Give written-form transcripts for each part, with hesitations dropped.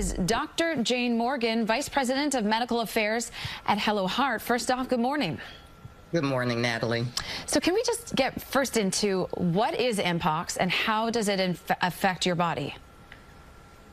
Is Dr. Jane Morgan, Vice President of Medical Affairs at Hello Heart. First off, good morning. Good morning, Natalie. So can we just get first into what is Mpox and how does it affect your body?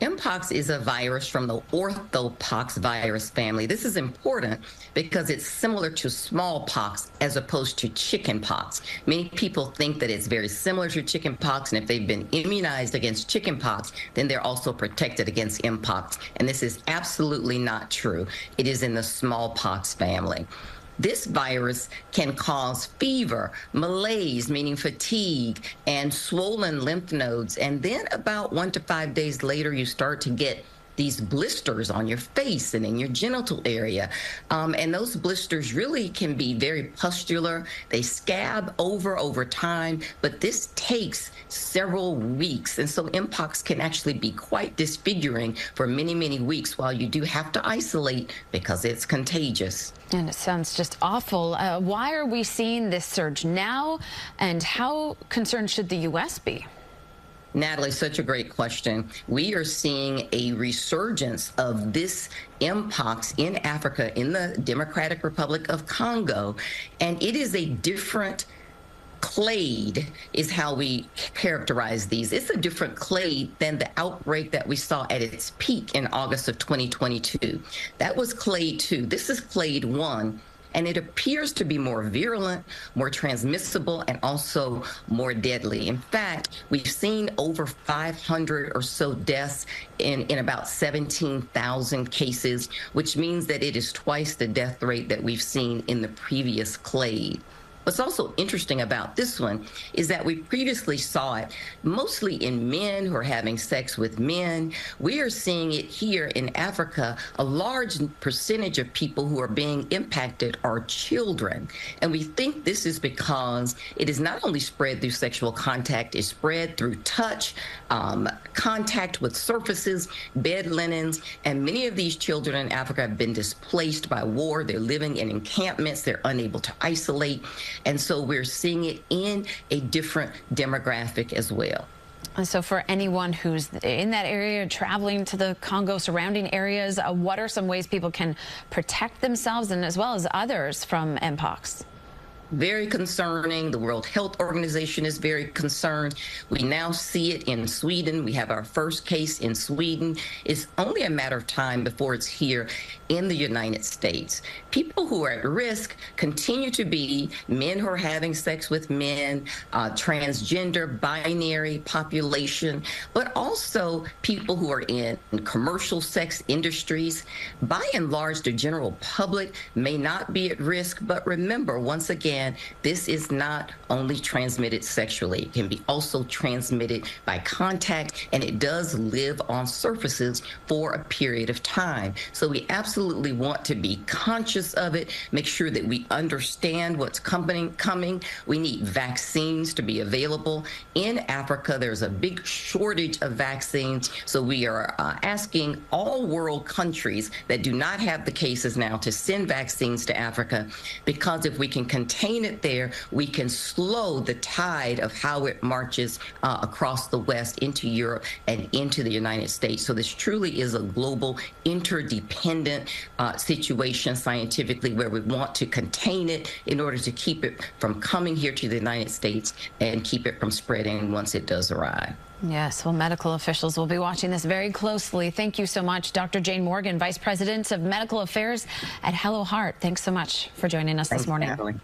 Mpox is a virus from the orthopox virus family. This is important because it's similar to smallpox as opposed to chickenpox. Many people think that it's very similar to chickenpox, and if they've been immunized against chickenpox, then they're also protected against Mpox. And this is absolutely not true. It is in the smallpox family. This virus can cause fever, malaise, meaning fatigue, and swollen lymph nodes. And then about 1 to 5 days later, you start to get these blisters on your face and in your genital area. And those blisters really can be very pustular. They scab over time, but this takes several weeks. And so Mpox can actually be quite disfiguring for many, many weeks while you do have to isolate because it's contagious. And it sounds just awful. Why are we seeing this surge now, and how concerned should the U.S. be? Natalie, such a great question. We are seeing a resurgence of this Mpox in Africa, in the Democratic Republic of Congo, and it is a different clade is how we characterize these. It's a different clade than the outbreak that we saw at its peak in August of 2022. That was clade 2. This is clade 1. And it appears to be more virulent, more transmissible, and also more deadly. In fact, we've seen over 500 or so deaths in about 17,000 cases, which means that it is twice the death rate that we've seen in the previous clade. What's also interesting about this one is that we previously saw it mostly in men who are having sex with men. We are seeing it here in Africa. A large percentage of people who are being impacted are children. And we think this is because it is not only spread through sexual contact, it's spread through touch, contact with surfaces, bed linens, and many of these children in Africa have been displaced by war. They're living in encampments. They're unable to isolate. And so we're seeing it in a different demographic as well. And so for anyone who's in that area, traveling to the Congo surrounding areas, what are some ways people can protect themselves and as well as others from Mpox? Very concerning. The World Health Organization is very concerned. We now see it in Sweden. We have our first case in Sweden. It's only a matter of time before it's here in the United States. People who are at risk continue to be men who are having sex with men, transgender, binary population, but also people who are in commercial sex industries. By and large, the general public may not be at risk, but remember, once again, this is not only transmitted sexually. It can be also transmitted by contact, and it does live on surfaces for a period of time. So we absolutely want to be conscious of it, make sure that we understand what's coming. We need vaccines to be available. In Africa, there's a big shortage of vaccines, so we are asking all world countries that do not have the cases now to send vaccines to Africa, because if we can contain it there, we can slow the tide of how it marches across the West into Europe and into the United States. So this truly is a global interdependent situation scientifically, where we want to contain it in order to keep it from coming here to the United States and keep it from spreading once it does arrive. Yes, well, medical officials will be watching this very closely. Thank you so much, Dr. Jane Morgan, Vice President of Medical Affairs at Hello Heart. Thanks so much for joining us this morning. Natalie.